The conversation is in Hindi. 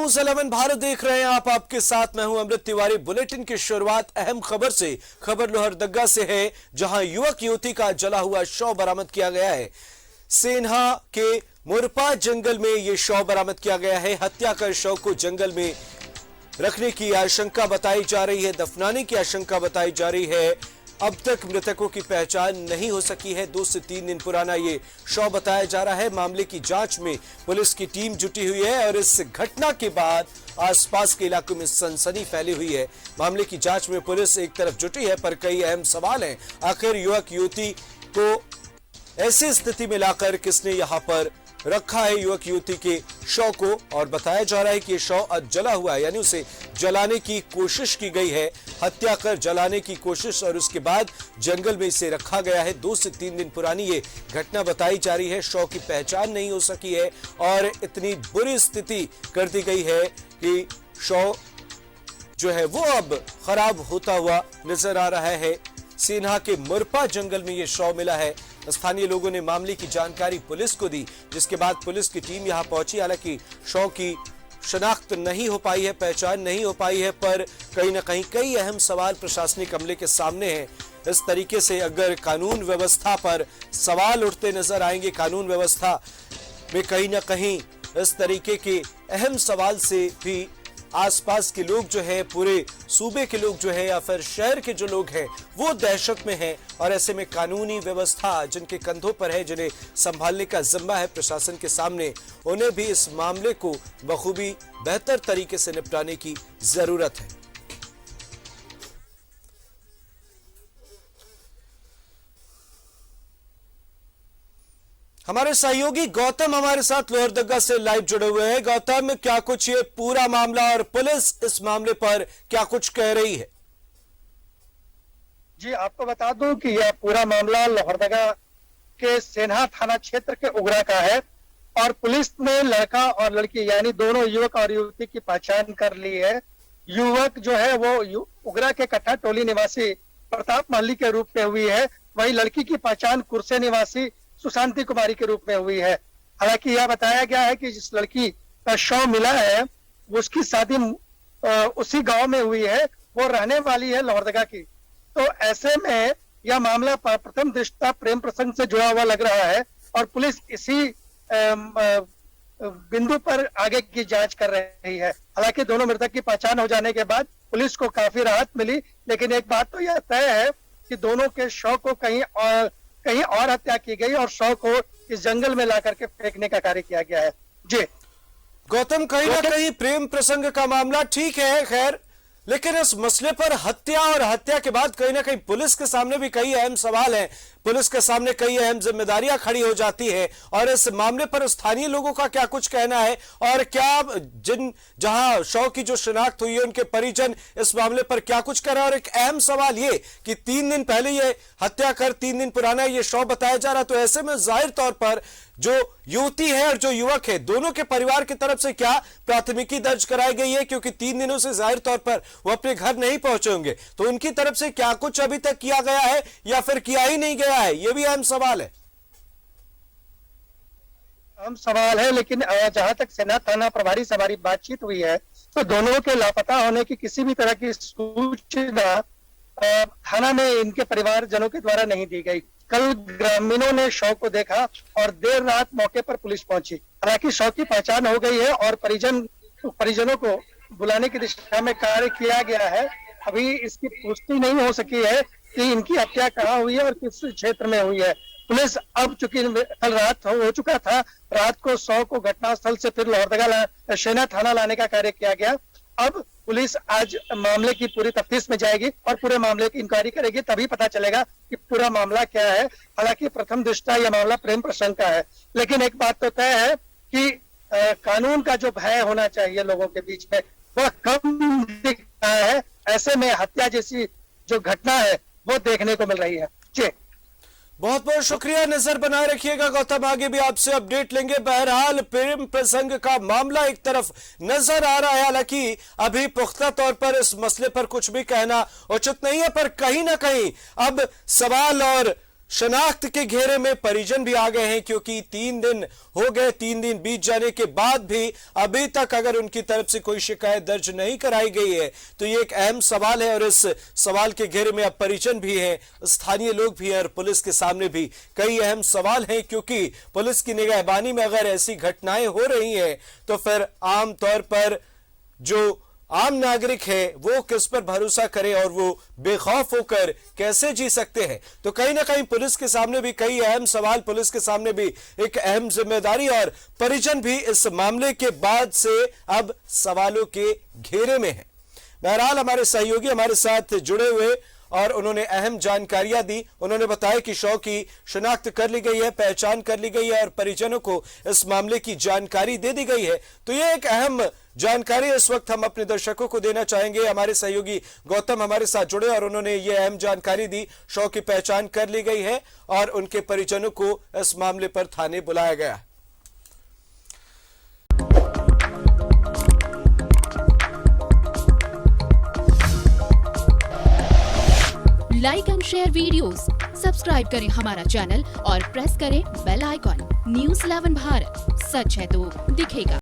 न्यूज 11 भारत देख रहे हैं आप। आपके साथ मैं हूं अमृत तिवारी। बुलेटिन की शुरुआत अहम खबर से। खबर लोहरदगा से है, जहां युवक युवती का जला हुआ शव बरामद किया गया है। सेन्हा के मुरपा जंगल में यह शव बरामद किया गया है। हत्या कर शव को जंगल में रखने की आशंका बताई जा रही है, दफनाने की आशंका बताई जा रही है। अब तक मृतकों की पहचान नहीं हो सकी है। 2 से 3 दिन पुराना ये शव बताया जा रहा है। मामले की जांच में पुलिस की टीम जुटी हुई है और इस घटना के बाद आसपास के इलाकों में सनसनी फैली हुई है। मामले की जांच में पुलिस एक तरफ जुटी है, पर कई अहम सवाल हैं। आखिर युवक युवती को ऐसी स्थिति में लाकर किसने यहां पर रखा है युवक युवती के शव को, और बताया जा रहा है कि यह शव जला हुआ है, यानी उसे जलाने की कोशिश की गई है। हत्या कर जलाने की कोशिश और उसके बाद जंगल में इसे रखा गया है। 2 से 3 दिन पुरानी ये घटना बताई जा रही है। शव की पहचान नहीं हो सकी है और इतनी बुरी स्थिति कर दी गई है कि शव जो है वो अब खराब होता हुआ नजर आ रहा है। सेन्हा के मुरपा जंगल में यह शव मिला है। स्थानीय लोगों ने मामले की जानकारी पुलिस को दी, जिसके बाद पुलिस की टीम यहां पहुंची। हालांकि शव की शनाख्त नहीं हो पाई है, पहचान नहीं हो पाई है, पर कहीं ना कहीं कई अहम सवाल प्रशासनिक अमले के सामने हैं। इस तरीके से अगर कानून व्यवस्था पर सवाल उठते नजर आएंगे, कानून व्यवस्था में कहीं ना कहीं इस तरीके के अहम सवाल से भी आसपास के लोग जो है, पूरे सूबे के लोग जो है या फिर शहर के जो लोग हैं वो दहशत में हैं। और ऐसे में कानूनी व्यवस्था जिनके कंधों पर है, जिन्हें संभालने का जिम्मा है प्रशासन के सामने, उन्हें भी इस मामले को बखूबी बेहतर तरीके से निपटाने की जरूरत है। हमारे सहयोगी गौतम हमारे साथ लोहरदगा से लाइव जुड़े हुए हैं। गौतम, क्या कुछ ये पूरा मामला और पुलिस इस मामले पर क्या कुछ कह रही है? जी, आपको बता दूं कि यह पूरा मामला लोहरदगा के सेन्हा थाना क्षेत्र के उगरा का है और पुलिस ने लड़का और लड़की यानी दोनों युवक और युवती की पहचान कर ली है। युवक जो है वो उगरा के कट्टा टोली निवासी प्रताप महली के रूप में हुई है, वही लड़की की पहचान कुर्से निवासी सुशांति कुमारी के रूप में हुई है। हालांकि यह बताया गया है कि जिस लड़की का शव मिला है उसकी शादी उसी गांव में हुई है, वो रहने वाली है लोहरदगा की। तो ऐसे में यह मामला प्रथम दृष्टया प्रेम प्रसंग से जुड़ा हुआ लग रहा है और पुलिस इसी बिंदु पर आगे की जांच कर रही है। हालांकि दोनों मृतक की पहचान हो जाने के बाद पुलिस को काफी राहत मिली, लेकिन एक बात तो यह तय है कि दोनों के शव को कहीं और हत्या की गई और शव को इस जंगल में ला करके फेंकने का कार्य किया गया है। जी गौतम, कहीं ना कहीं प्रेम प्रसंग का मामला ठीक है, खैर, लेकिन इस मसले पर हत्या और हत्या के बाद कहीं ना कहीं पुलिस के सामने भी कई अहम सवाल हैं। पुलिस के सामने कई अहम जिम्मेदारियां खड़ी हो जाती है और इस मामले पर स्थानीय लोगों का क्या कुछ कहना है, और क्या जहां शव की जो शिनाख्त हुई है उनके परिजन इस मामले पर क्या कुछ कह रहे हैं। और एक अहम सवाल ये कि 3 दिन पहले ये हत्या कर 3 दिन पुराना ये शव बताया जा रहा, तो ऐसे में जाहिर तौर पर जो युवती है और जो युवक है, दोनों के परिवार की तरफ से क्या प्राथमिकी दर्ज कराई गई है, क्योंकि 3 दिनों से जाहिर तौर पर वो अपने घर नहीं पहुंचे होंगे, तो उनकी तरफ से क्या कुछ अभी तक किया गया है या फिर किया ही नहीं गया है, ये भी अहम सवाल है। अहम सवाल है, लेकिन जहां तक सेना थाना प्रभारी से हमारी बातचीत हुई है तो दोनों के लापता होने की किसी भी तरह की सूचना थाना में इनके परिवारजनों के द्वारा नहीं दी गई। कल ग्रामीणों ने शव को देखा और देर रात मौके पर पुलिस पहुंची। हालांकि शव की पहचान हो गई है और परिजनों को बुलाने की दिशा में कार्य किया गया है। अभी इसकी पुष्टि नहीं हो सकी है कि इनकी हत्या कहाँ हुई है और किस क्षेत्र में हुई है। पुलिस अब चूंकि कल रात हो चुका था, रात को शव को घटनास्थल से फिर लोहरदगा सेना थाना लाने का कार्य किया गया। अब पुलिस आज मामले की पूरी तफ्तीश में जाएगी और पूरे मामले की इंक्वायरी करेगी, तभी पता चलेगा कि पूरा मामला क्या है। हालांकि प्रथम दृष्टया यह मामला प्रेम प्रसंग का है, लेकिन एक बात तो तय है कि कानून का जो भय होना चाहिए लोगों के बीच में वह कम दिख रहा है। ऐसे में हत्या जैसी जो घटना है वो देखने को मिल रही है। जी, बहुत बहुत शुक्रिया, नजर बनाए रखिएगा गौतम, आगे भी आपसे अपडेट लेंगे। बहरहाल प्रेम प्रसंग का मामला एक तरफ नजर आ रहा है, हालांकि अभी पुख्ता तौर पर इस मसले पर कुछ भी कहना उचित नहीं है, पर कहीं ना कहीं अब सवाल और शनाख्त के घेरे में परिजन भी आ गए हैं, क्योंकि 3 दिन हो गए। 3 दिन बीत जाने के बाद भी अभी तक अगर उनकी तरफ से कोई शिकायत दर्ज नहीं कराई गई है तो ये एक अहम सवाल है। और इस सवाल के घेरे में अब परिजन भी हैं, स्थानीय लोग भी हैं और पुलिस के सामने भी कई अहम सवाल हैं, क्योंकि पुलिस की निगहबानी में अगर ऐसी घटनाएं हो रही हैं तो फिर आम तौर पर जो आम नागरिक है वो किस पर भरोसा करे और वो बेखौफ होकर कैसे जी सकते हैं। तो कहीं ना कहीं पुलिस के सामने भी कई अहम सवाल, पुलिस के सामने भी एक अहम जिम्मेदारी, और परिजन भी इस मामले के बाद से अब सवालों के घेरे में है। बहरहाल हमारे सहयोगी हमारे साथ जुड़े हुए और उन्होंने अहम जानकारियां दी। उन्होंने बताया कि शव की शिनाख्त कर ली गई है, पहचान कर ली गई है और परिजनों को इस मामले की जानकारी दे दी गई है। तो यह एक अहम जानकारी इस वक्त हम अपने दर्शकों को देना चाहेंगे। हमारे सहयोगी गौतम हमारे साथ जुड़े और उन्होंने ये अहम जानकारी दी। शव की पहचान कर ली गई है और उनके परिजनों को इस मामले पर थाने बुलाया गया। Like and share videos, subscribe करें हमारा चैनल और प्रेस करें बेल आइकॉन। न्यूज़ 11 भारत, सच है तो दिखेगा।